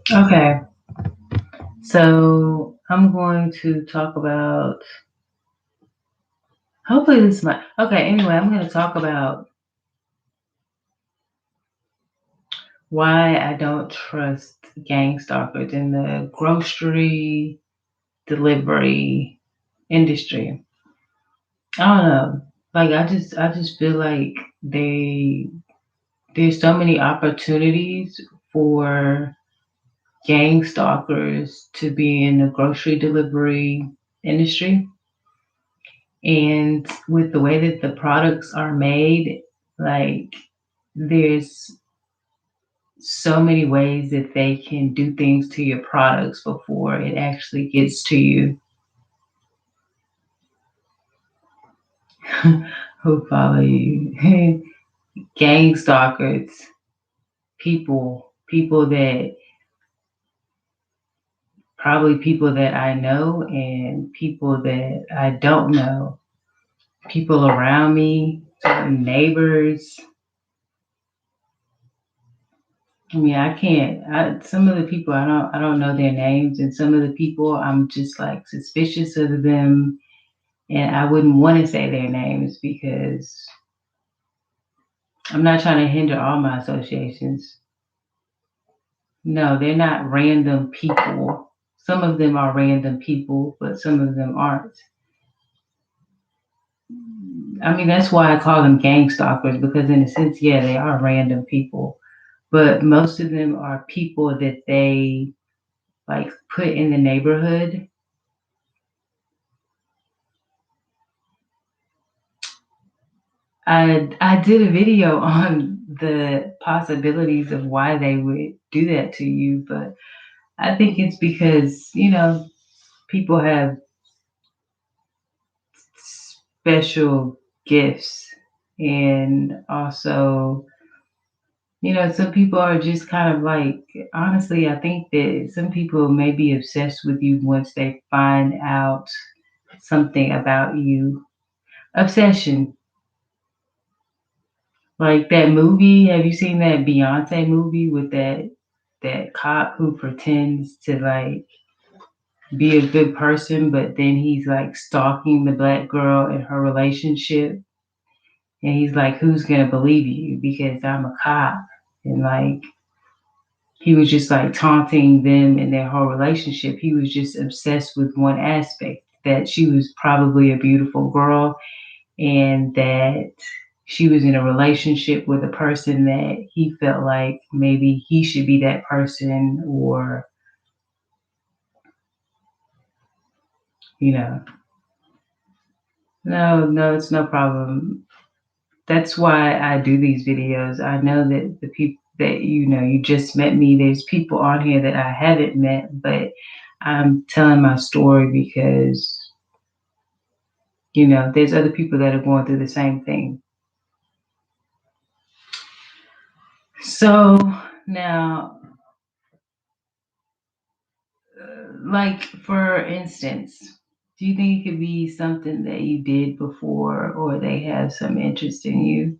Okay, so I'm going to talk about. Hopefully, this might. Okay, anyway, I'm going to talk about why I don't trust gang stalkers in the grocery delivery industry. I don't know. Like I just feel like there's so many opportunities for gang stalkers to be in the grocery delivery industry. And with the way that the products are made, like there's so many ways that they can do things to your products before it actually gets to you. Who follow you? Gang stalkers, people that probably people that I know and people that I don't know, people around me, certain neighbors. I mean, I can't. Some of the people I don't know their names, and some of the people I'm just like suspicious of them, and I wouldn't want to say their names because I'm not trying to hinder all my associations. No, they're not random people. Some of them are random people, but some of them aren't. I mean, that's why I call them gang stalkers because, in a sense, yeah, they are random people, but most of them are people that they like put in the neighborhood. I did a video on the possibilities of why they would do that to you, but I think it's because, people have special gifts and also, some people are just kind of like, honestly, I think that some people may be obsessed with you once they find out something about you. Obsession. Like that movie, have you seen that Beyonce movie with that cop who pretends to like be a good person, but then he's like stalking the black girl in her relationship, and he's like, "Who's gonna believe you? Because I'm a cop." And like he was just like taunting them in their whole relationship. He was just obsessed with one aspect that she was probably a beautiful girl and that she was in a relationship with a person that he felt like maybe he should be that person or, you know, no, it's no problem. That's why I do these videos. I know that the people that you just met me, there's people on here that I haven't met, but I'm telling my story because, there's other people that are going through the same thing. So now, like for instance, do you think it could be something that you did before or they have some interest in you?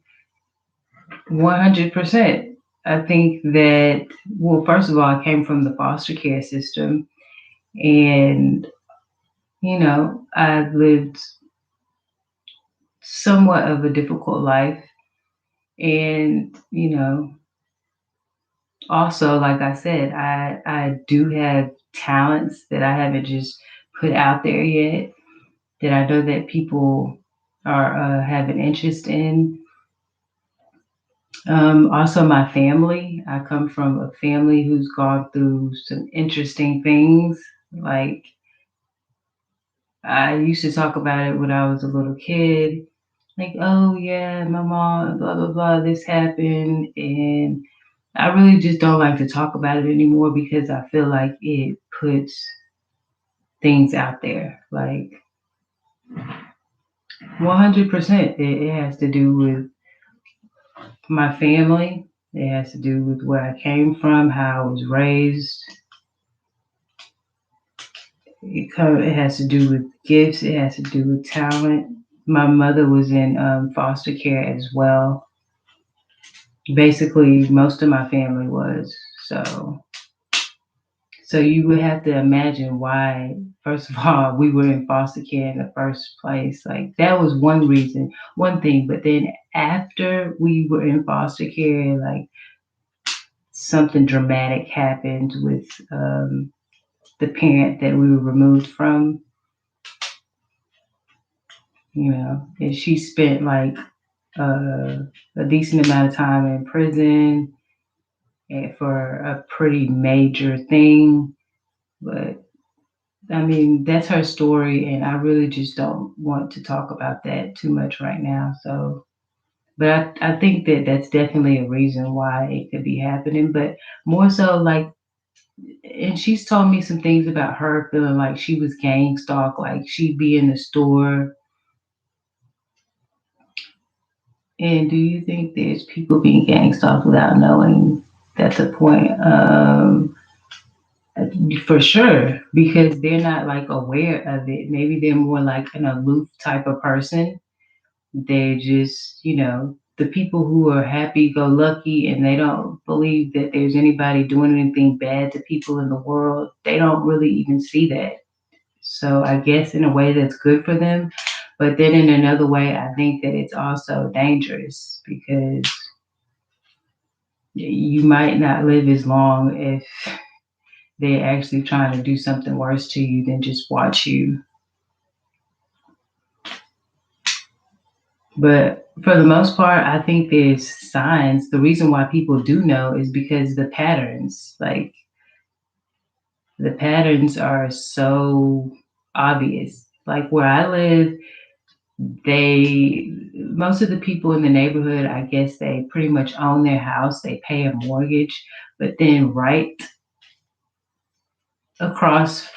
100%. I think that, well, first of all, I came from the foster care system and, I've lived somewhat of a difficult life. And, also, like I said, I do have talents that I haven't just put out there yet that I know that people are have an interest in. Also, my family. I come from a family who's gone through some interesting things. Like I used to talk about it when I was a little kid. Like, oh yeah, my mom, blah blah blah, this happened, and I really just don't like to talk about it anymore because I feel like it puts things out there. Like 100%, it has to do with my family. It has to do with where I came from, how I was raised. It has to do with gifts. It has to do with talent. My mother was in foster care as well. Basically, most of my family was. So So you would have to imagine why, first of all, we were in foster care in the first place. Like that was one reason, one thing. But then after we were in foster care, like something dramatic happened with the parent that we were removed from, and she spent like uh, a decent amount of time in prison and for a pretty major thing. But I mean, that's her story, and I really just don't want to talk about that too much right now. So, but I think that that's definitely a reason why it could be happening. But more so, like, and she's told me some things about her feeling like she was gang stalked, like she'd be in the store. And do you think there's people being gang stalked without knowing that's a point? For sure, because they're not like aware of it. Maybe they're more like an aloof type of person. They're just, the people who are happy go lucky and they don't believe that there's anybody doing anything bad to people in the world. They don't really even see that. So I guess in a way that's good for them. But then in another way, I think that it's also dangerous because you might not live as long if they're actually trying to do something worse to you than just watch you. But for the most part, I think there's signs. The reason why people do know is because the patterns, like the patterns are so obvious. Like where I live, most of the people in the neighborhood, I guess they pretty much own their house, they pay a mortgage, but then right across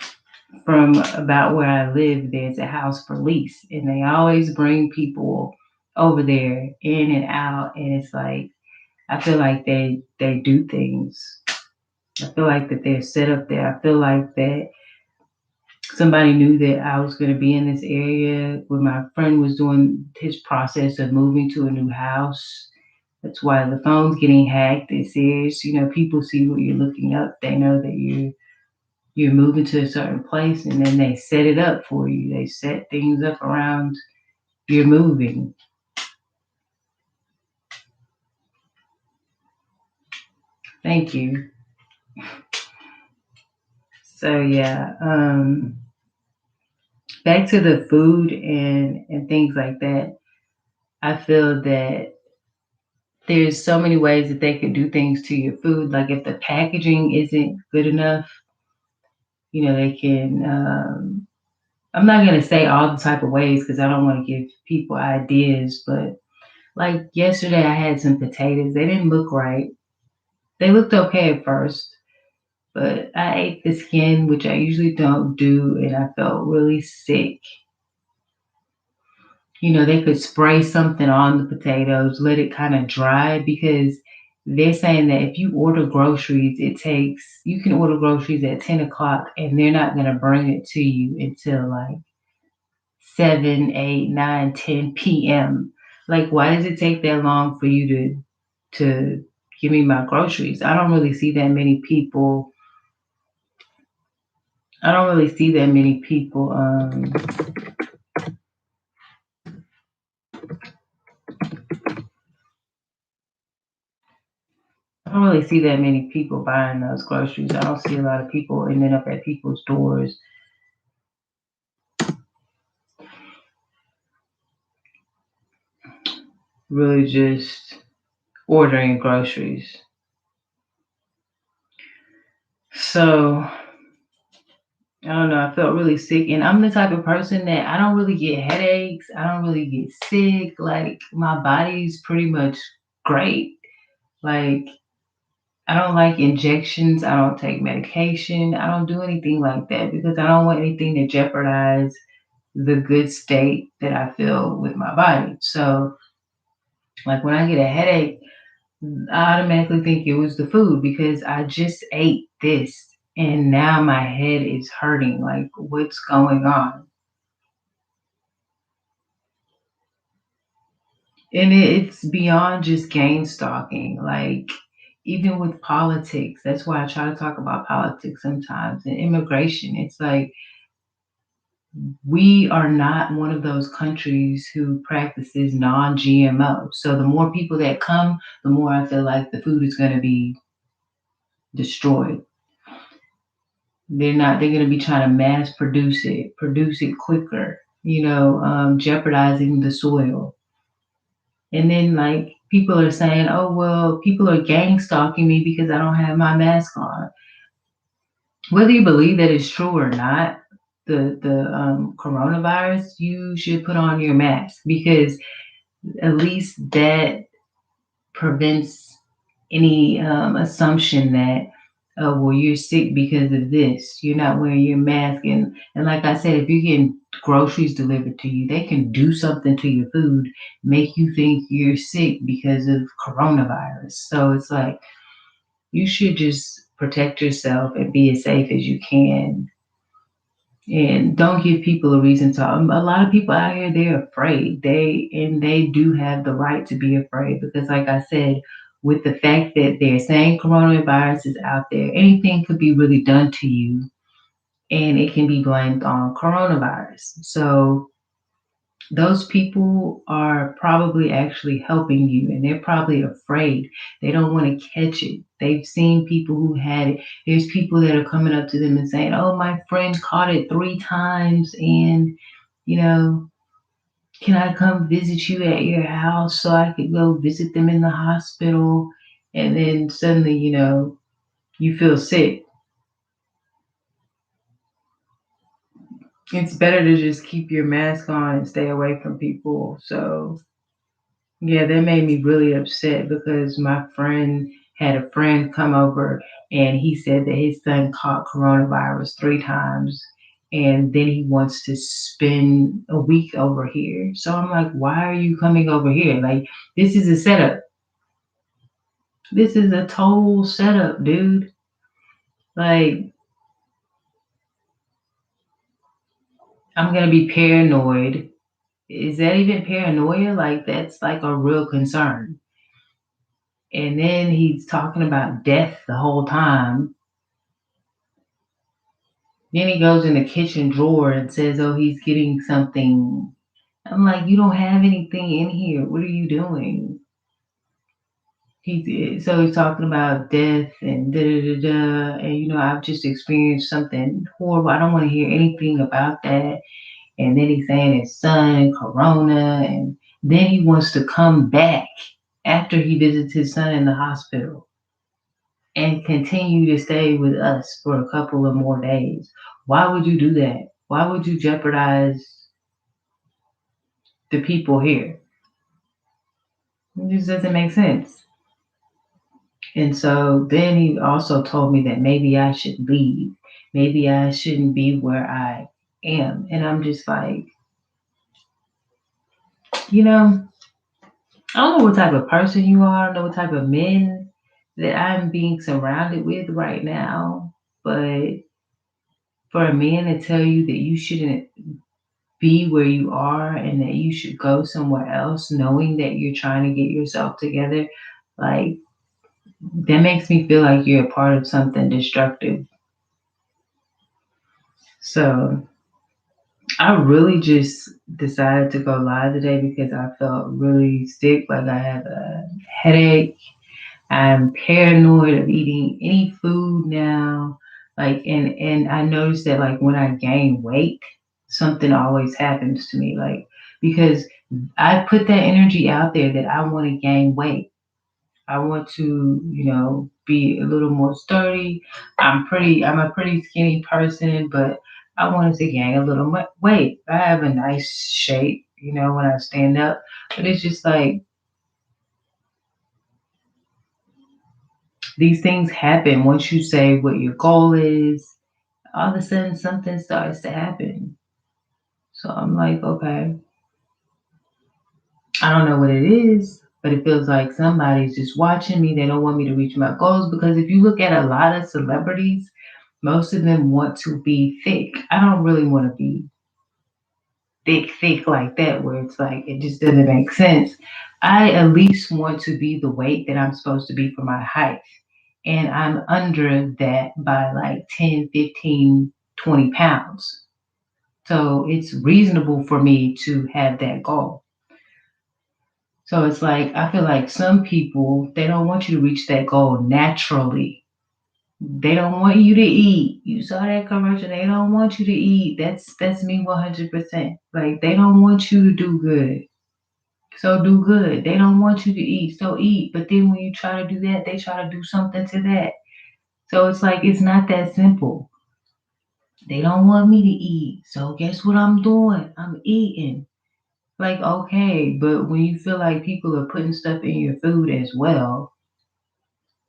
from about where I live, there's a house for lease, and they always bring people over there in and out, and it's like I feel like they do things. I feel like that they're set up there. I feel like that somebody knew that I was going to be in this area when my friend was doing his process of moving to a new house. That's why the phone's getting hacked. It says, people see what you're looking up. They know that you're moving to a certain place, and then they set it up for you. They set things up around your moving. Thank you. So yeah, back to the food and things like that. I feel that there's so many ways that they could do things to your food. Like if the packaging isn't good enough, they can. I'm not gonna say all the type of ways because I don't want to give people ideas, but like yesterday, I had some potatoes. They didn't look right. They looked okay at first, but I ate the skin, which I usually don't do, and I felt really sick. They could spray something on the potatoes, let it kind of dry because they're saying that if you order groceries, you can order groceries at 10 o'clock and they're not going to bring it to you until like 7, 8, 9, 10 p.m. Like, why does it take that long for you to give me my groceries? I don't really see that many people. I don't really see that many people buying those groceries. I don't see a lot of people ending up at people's doors, really just ordering groceries. So I don't know. I felt really sick, and I'm the type of person that I don't really get headaches. I don't really get sick. Like my body's pretty much great. Like I don't like injections. I don't take medication. I don't do anything like that because I don't want anything to jeopardize the good state that I feel with my body. So, like when I get a headache, I automatically think it was the food because I just ate this and now my head is hurting. Like, what's going on? And it's beyond just game stalking. Like, even with politics, that's why I try to talk about politics sometimes and immigration. It's like we are not one of those countries who practices non-GMO. So the more people that come, the more I feel like the food is going to be destroyed. They're going to be trying to mass produce it quicker, jeopardizing the soil. And then, like, people are saying, oh, well, people are gang stalking me because I don't have my mask on. Whether you believe that is true or not, the coronavirus, you should put on your mask because at least that prevents any assumption that, oh, well, you're sick because of this. You're not wearing your mask. And like I said, if you're getting groceries delivered to you, they can do something to your food, make you think you're sick because of coronavirus. So it's like you should just protect yourself and be as safe as you can, and don't give people a reason to. A lot of people out here, they're afraid. They do have the right to be afraid because, like I said, with the fact that they're saying coronavirus is out there, anything could be really done to you, and it can be blamed on coronavirus. So those people are probably actually helping you, and they're probably afraid. They don't want to catch it. They've seen people who had it. There's people that are coming up to them and saying, oh, my friend caught it 3 times, and you know can I come visit you at your house so I could go visit them in the hospital? And then suddenly, you feel sick. It's better to just keep your mask on and stay away from people. So yeah, that made me really upset because my friend had a friend come over, and he said that his son caught coronavirus 3 times, and then he wants to spend a week over here. So I'm like, why are you coming over here? Like, this is a setup. This is a total setup, dude. Like, I'm gonna be paranoid. Is that even paranoia? Like, that's like a real concern. And then he's talking about death the whole time. Then he goes in the kitchen drawer and says, oh, he's getting something. I'm like, you don't have anything in here. What are you doing? So he's talking about death and da da da da. And, I've just experienced something horrible. I don't want to hear anything about that. And then he's saying his son, Corona. And then he wants to come back after he visits his son in the hospital and continue to stay with us for a couple of more days. Why would you do that? Why would you jeopardize the people here? It just doesn't make sense. And so then he also told me that maybe I should leave. Maybe I shouldn't be where I am. And I'm just like, you know, I don't know what type of person you are. I don't know what type of men that I'm being surrounded with right now. But for a man to tell you that you shouldn't be where you are and that you should go somewhere else, knowing that you're trying to get yourself together, like, that makes me feel like you're a part of something destructive. So I really just decided to go live today because I felt really sick, like I had a headache. I'm paranoid of eating any food now. Like, and I noticed that, like, when I gain weight, something always happens to me. Like, because I put that energy out there that I want to gain weight. I want to, be a little more sturdy. I'm a pretty skinny person, but I wanted to gain a little weight. I have a nice shape, when I stand up, but it's just like these things happen once you say what your goal is. All of a sudden, something starts to happen. So I'm like, okay, I don't know what it is, but it feels like somebody's just watching me. They don't want me to reach my goals because if you look at a lot of celebrities, most of them want to be thick. I don't really want to be. thick like that, where it's like it just doesn't make sense. I at least want to be the weight that I'm supposed to be for my height. And I'm under that by like 10, 15, 20 pounds. So it's reasonable for me to have that goal. So it's like, I feel like some people, they don't want you to reach that goal naturally. They don't want you to eat. You saw that commercial. They don't want you to eat. That's me 100%. Like they don't want you to do good. So do good. They don't want you to eat. So eat. But then when you try to do that, they try to do something to that. So it's like it's not that simple. They don't want me to eat. So guess what I'm doing? I'm eating. Like okay, but when you feel like people are putting stuff in your food as well,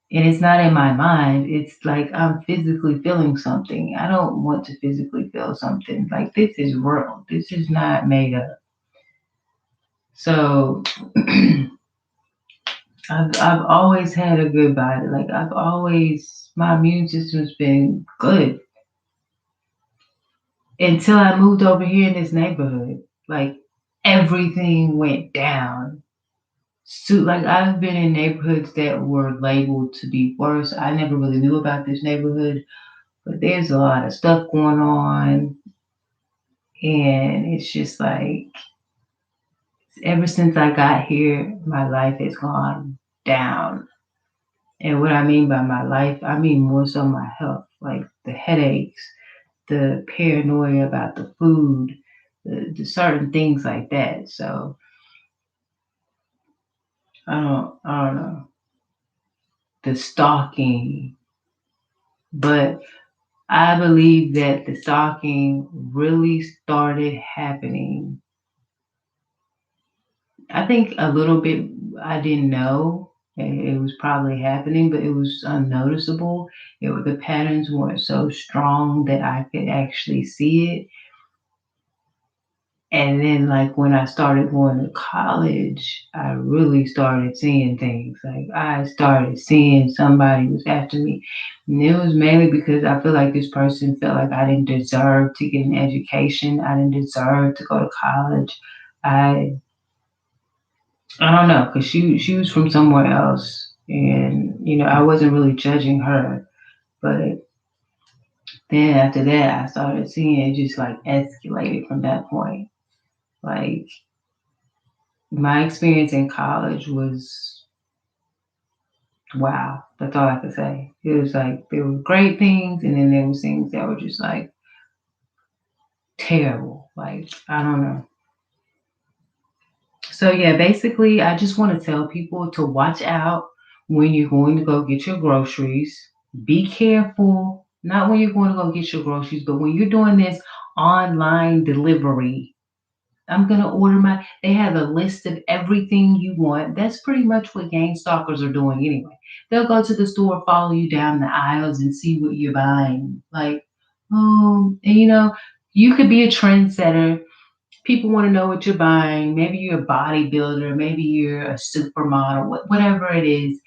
and it's not in my mind, it's like I'm physically feeling something. I don't want to physically feel something. Like this is real. This is not made up. So I've always had a good body. Like I've always my immune system's been good until I moved over here in this neighborhood. Like everything went down. So like I've been in neighborhoods that were labeled to be worse. I never really knew about this neighborhood, but there's a lot of stuff going on, and it's just like ever since I got here, my life has gone down. And what I mean by my life, I mean more so my health, like the headaches, the paranoia about the food, the certain things like that. So I don't know, the stalking, but I believe that the stalking really started happening. I think a little bit I didn't know it was probably happening, but it was unnoticeable. The patterns weren't so strong that I could actually see it. And then, like when I started going to college, I really started seeing things. Like I started seeing somebody was after me, and it was mainly because I feel like this person felt like I didn't deserve to get an education. I didn't deserve to go to college. I I don't know, cause she was from somewhere else, and I wasn't really judging her, but then after that, I started seeing it just like escalated from that point. Like my experience in college was wow. That's all I could say. It was like there were great things, and then there was things that were just like terrible. Like I don't know. So yeah, basically, I just want to tell people to watch out when you're going to go get your groceries. Be careful, not when you're going to go get your groceries, but when you're doing this online delivery. I'm gonna order my. They have a list of everything you want. That's pretty much what gang stalkers are doing anyway. They'll go to the store, follow you down the aisles, and see what you're buying. Like, and you could be a trendsetter. People want to know what you're buying. Maybe you're a bodybuilder, maybe you're a supermodel, whatever it is.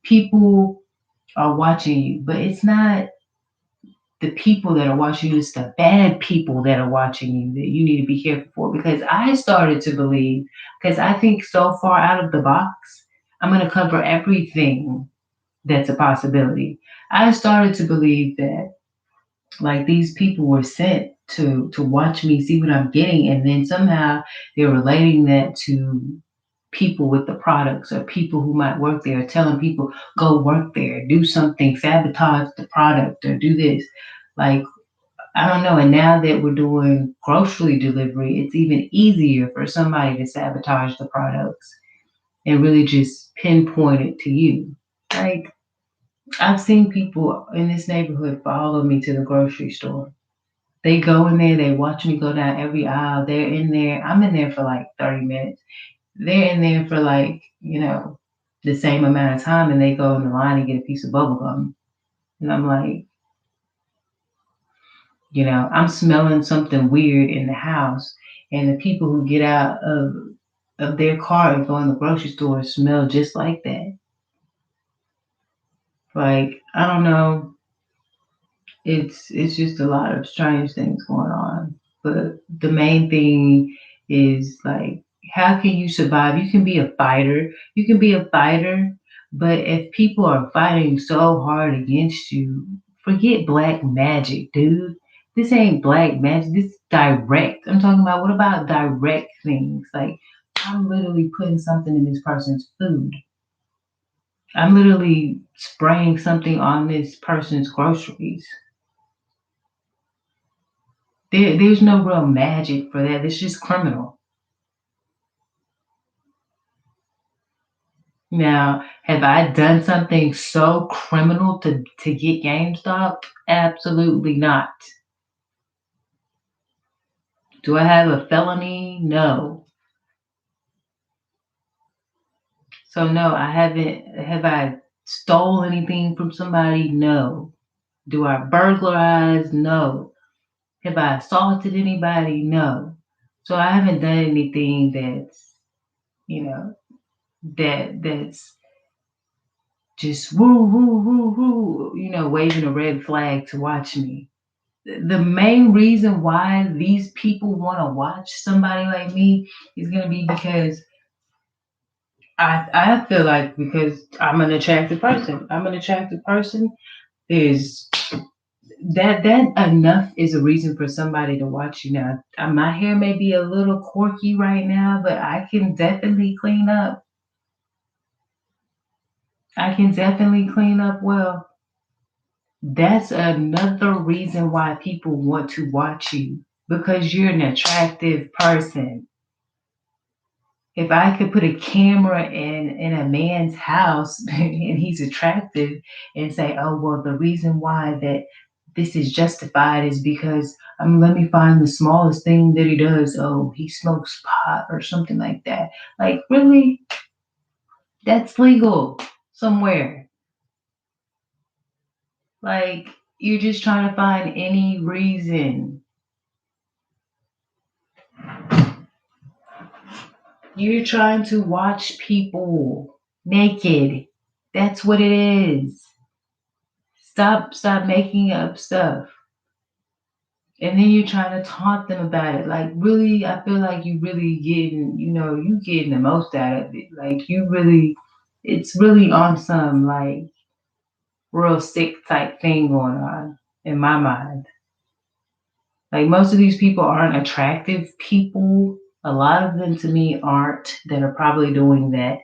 People are watching you, but it's not the people that are watching you, it's the bad people that are watching you that you need to be careful for. Because I started to believe, because I think so far out of the box, I'm going to cover everything that's a possibility. I started to believe that like these people were sent to watch me see what I'm getting, and then somehow they're relating that to people with the products or people who might work there, telling people go work there, do something, sabotage the product or do this. Like I don't know. And now that we're doing grocery delivery, it's even easier for somebody to sabotage the products and really just pinpoint it to you. Like I've seen people in this neighborhood follow me to the grocery store. They go in there, they watch me go down every aisle. They're in there. I'm in there for like 30 minutes. They're in there for like, the same amount of time, and they go in the line and get a piece of bubble gum. And I'm like, I'm smelling something weird in the house, and the people who get out of their car and go in the grocery store smell just like that. Like I don't know, it's just a lot of strange things going on. But the main thing is like, how can you survive? You can be a fighter. You can be a fighter, but if people are fighting so hard against you, forget black magic, dude. This ain't black magic. This is direct. I'm talking about, what about direct things? Like, I'm literally putting something in this person's food. I'm literally spraying something on this person's groceries. There's no real magic for that. It's just criminal. Now, have I done something so criminal to get GameStop? Absolutely not. Do I have a felony? No. So no, I haven't. Have I stole anything from somebody? No. Do I burglarize? No. Have I assaulted anybody? No. So I haven't done anything that's, you know, that's just woo woo woo woo, waving a red flag to watch me. The main reason why these people want to watch somebody like me is going to be because I feel like, because I'm an attractive person. I'm an attractive person. Is that enough is a reason for somebody to watch you now. My hair may be a little quirky right now, but I can definitely clean up. I can definitely clean up well. That's another reason why people want to watch you, because you're an attractive person. If I could put a camera in a man's house and he's attractive, and say, "Oh well, the reason why that this is justified is because, let me find the smallest thing that he does. Oh, he smokes pot or something like that." Like, really? That's legal somewhere. Like, you're just trying to find any reason. You're trying to watch people naked. That's what it is. Stop making up stuff. And then you're trying to taunt them about it. Like, really, I feel like you really getting, you getting the most out of it. Like, you really, it's really on some like real sick type thing going on in my mind. Like, most of these people aren't attractive people. A lot of them to me aren't, that are probably doing that.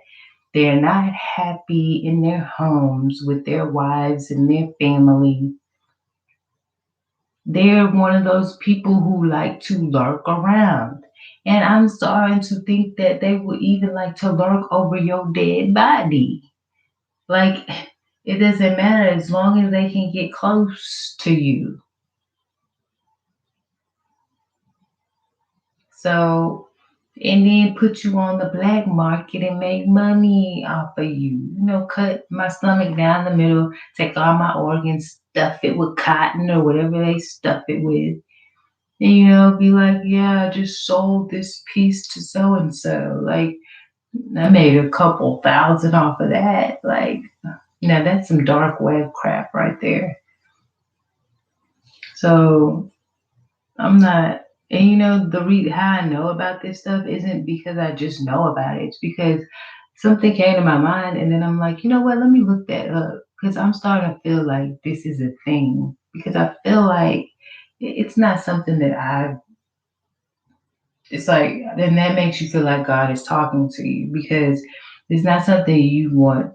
They're not happy in their homes with their wives and their family. They're one of those people who like to lurk around. And I'm starting to think that they would even like to lurk over your dead body. Like, it doesn't matter as long as they can get close to you. So, and then put you on the black market and make money off of you. Cut my stomach down the middle, take all my organs, stuff it with cotton or whatever they stuff it with. And, be like, yeah, I just sold this piece to so and so. Like, I made a couple thousand off of that. Like, now that's some dark web crap right there. So I'm not, and how I know about this stuff isn't because I just know about it. It's because something came to my mind, and then I'm like, you know what? Let me look that up, because I'm starting to feel like this is a thing. Because I feel like it's not something that I. It's like, then that makes you feel like God is talking to you, because it's not something you want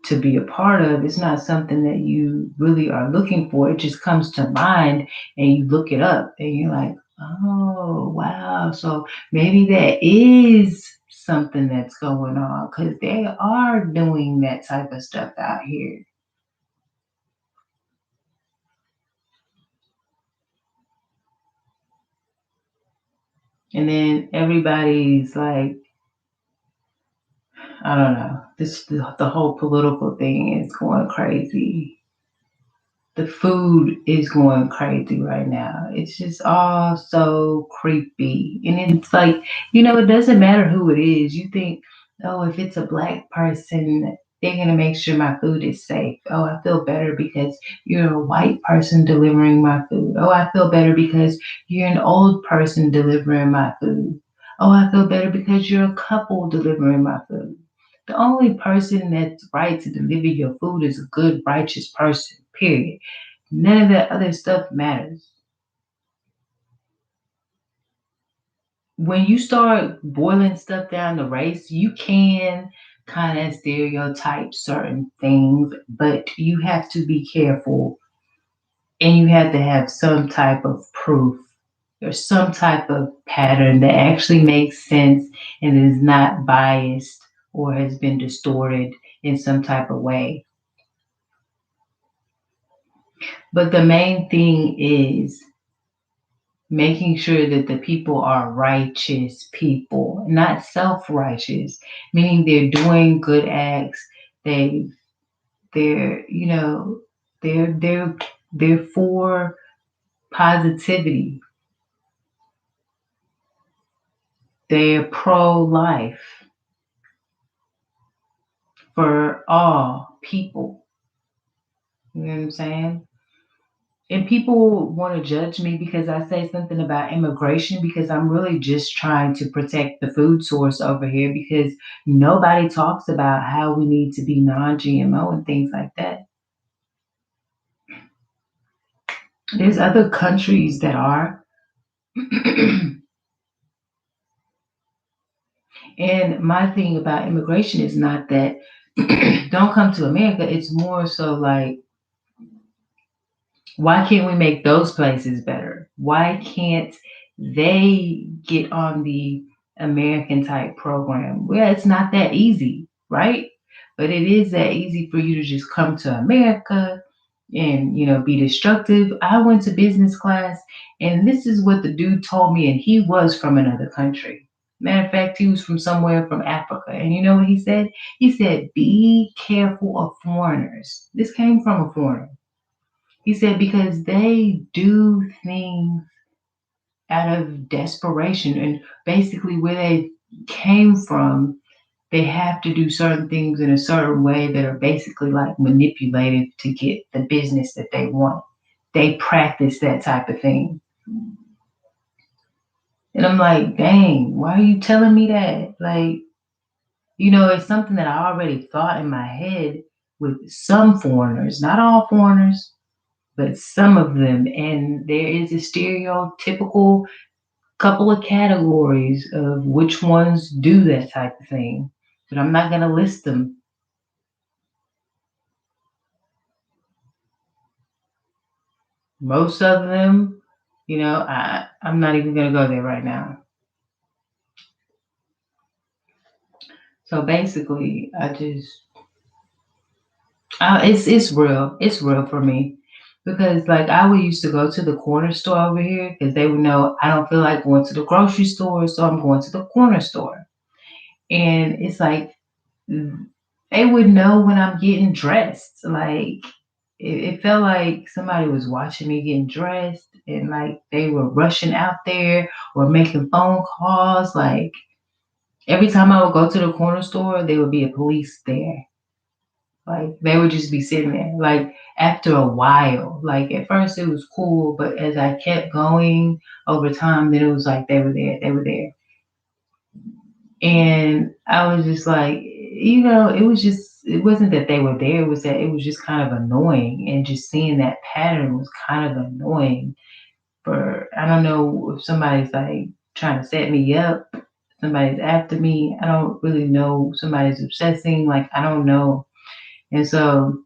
to be a part of. It's not something that you really are looking for. It just comes to mind, and you look it up and you're like, oh, wow. So maybe that is something that's going on, because they are doing that type of stuff out here. And then everybody's like, I don't know, the whole political thing is going crazy. The food is going crazy right now. It's just all so creepy. And it's like, it doesn't matter who it is. You think, oh, if it's a black person, They're going to make sure my food is safe. Oh, I feel better because you're a white person delivering my food. Oh, I feel better because you're an old person delivering my food. Oh, I feel better because you're a couple delivering my food. The only person that's right to deliver your food is a good, righteous person, period. None of that other stuff matters. When you start boiling stuff down to race, you can kind of stereotype certain things, but you have to be careful and you have to have some type of proof or some type of pattern that actually makes sense and is not biased or has been distorted in some type of way. But the main thing is making sure that the people are righteous people, not self-righteous, meaning they're doing good acts. They they're you know they're for positivity. They're pro-life for all people. You know what I'm saying? And people want to judge me because I say something about immigration because I'm really just trying to protect the food source over here because nobody talks about how we need to be non-GMO and things like that. There's other countries that are. And my thing about immigration is not that don't come to America. It's more so like, why can't we make those places better? Why can't they get on the American type program? Well, it's not that easy, right? But it is that easy for you to just come to America and be destructive. I went to business class and this is what the dude told me, and he was from another country. Matter of fact, he was from somewhere from Africa. And you know what he said? He said, be careful of foreigners. This came from a foreigner. He said because they do things out of desperation and basically where they came from, they have to do certain things in a certain way that are basically like manipulative to get the business that they want. They practice that type of thing. And I'm like, dang, why are you telling me that? Like, it's something that I already thought in my head with some foreigners, not all foreigners, but some of them. And there is a stereotypical couple of categories of which ones do that type of thing. But I'm not going to list them. Most of them, I'm not even going to go there right now. So basically, it's real. It's real for me. Because like I would used to go to the corner store over here because they would know I don't feel like going to the grocery store, so I'm going to the corner store. And it's like they would know when I'm getting dressed. Like it felt like somebody was watching me getting dressed and like they were rushing out there or making phone calls. Like every time I would go to the corner store, there would be a police there. Like they would just be sitting there. Like after a while, like at first it was cool, but as I kept going over time, then it was like they were there, they were there. And I was just like, it wasn't that they were there, it was that it was just kind of annoying. And just seeing that pattern was kind of annoying. I don't know if somebody's like trying to set me up, somebody's after me. I don't really know. Somebody's obsessing, like, I don't know. And so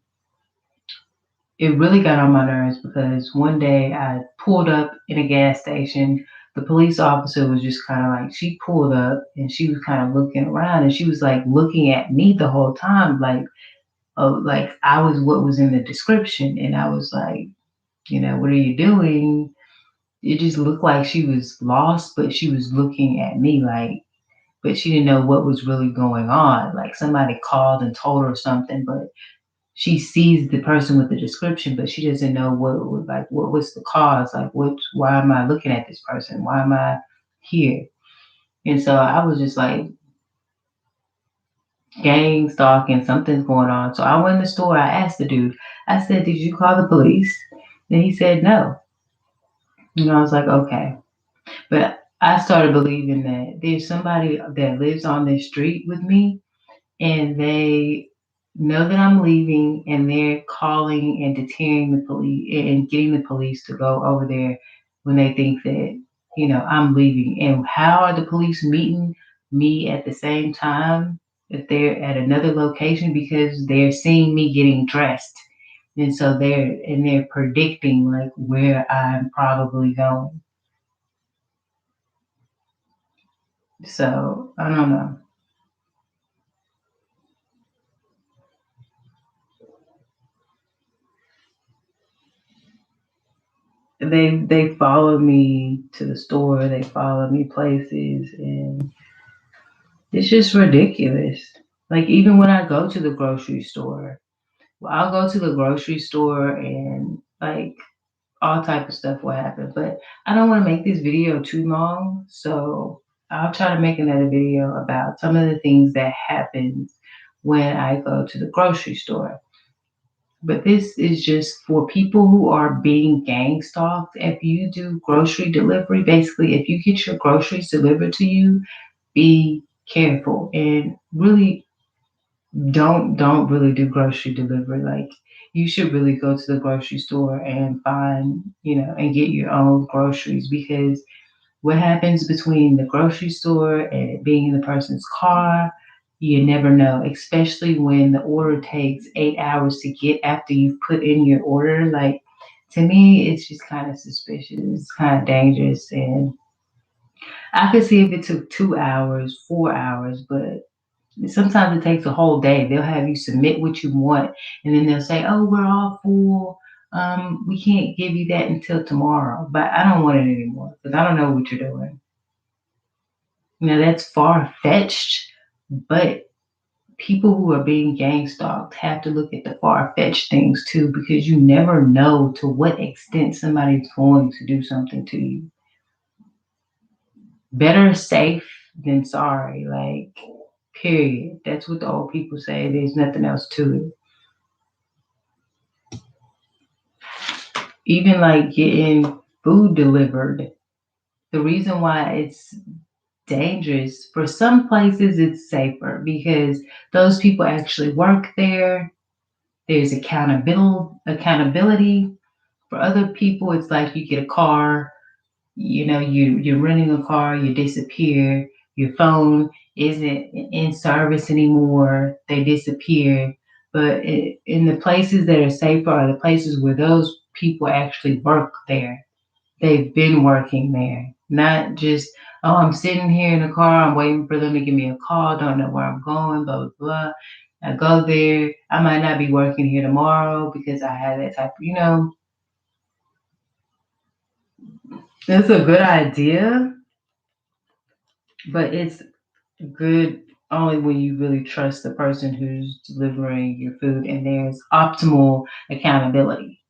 it really got on my nerves because one day I pulled up in a gas station. The police officer was just kind of like, she pulled up and she was kind of looking around and she was like looking at me the whole time, like, oh, like I was what was in the description. And I was like, what are you doing? It just looked like she was lost, but she was looking at me like, but she didn't know what was really going on. Like somebody called and told her something, but she sees the person with the description, but she doesn't know what was the cause, like why am I looking at this person? Why am I here? And so I was just like, gang stalking, something's going on. So I went in the store, I asked the dude, I said, did you call the police? And he said no. And I was like, okay. But I started believing that there's somebody that lives on this street with me and they know that I'm leaving and they're calling and deterring the police and getting the police to go over there when they think that, I'm leaving. And how are the police meeting me at the same time if they're at another location? Because they're seeing me getting dressed. And so they're predicting like where I'm probably going. So I don't know. They follow me to the store, they follow me places, and it's just ridiculous. Like even when I go to the grocery store, well, I'll go to the grocery store and like all type of stuff will happen. But I don't want to make this video too long, so I'll try to make another video about some of the things that happens when I go to the grocery store. But this is just for people who are being gang stalked. If you do grocery delivery, basically, if you get your groceries delivered to you, be careful and really don't really do grocery delivery. Like you should really go to the grocery store and find, and get your own groceries because what happens between the grocery store and it being in the person's car, you never know, especially when the order takes 8 hours to get after you've put in your order. Like, to me, it's just kind of suspicious. It's kind of dangerous. And I could see if it took 2 hours, 4 hours, but sometimes it takes a whole day. They'll have you submit what you want, and then they'll say, oh, we're all full. We can't give you that until tomorrow. But I don't want it anymore because I don't know what you're doing. That's far fetched, but people who are being gang stalked have to look at the far fetched things too, because you never know to what extent somebody's going to do something to you. Better safe than sorry, like, period. That's what the old people say. There's nothing else to it. Even like getting food delivered, the reason why it's dangerous. For some places, it's safer because those people actually work there. There's accountability. For other people, it's like you get a car, you're renting a car, you disappear, your phone isn't in service anymore, they disappear. But in the places that are safer are the places where those people actually work there. They've been working there, not just, oh, I'm sitting here in the car, I'm waiting for them to give me a call, don't know where I'm going, blah, blah, blah. I go there, I might not be working here tomorrow because I had that type of. It's a good idea, but it's good only when you really trust the person who's delivering your food and there's optimal accountability.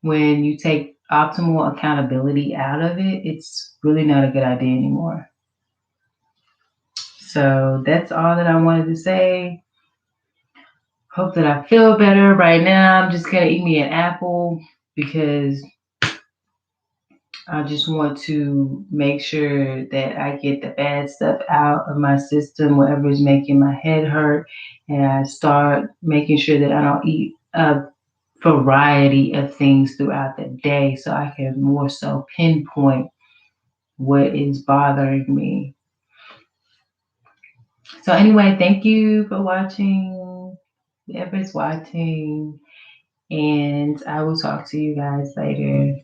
When you take optimal accountability out of it, it's really not a good idea anymore. So that's all that I wanted to say. Hope that I feel better. Right now, I'm just gonna eat me an apple because I just want to make sure that I get the bad stuff out of my system, whatever is making my head hurt, and I start making sure that I don't eat a variety of things throughout the day so I can more so pinpoint what is bothering me. So anyway, thank you for watching. Whoever's watching, and I will talk to you guys later.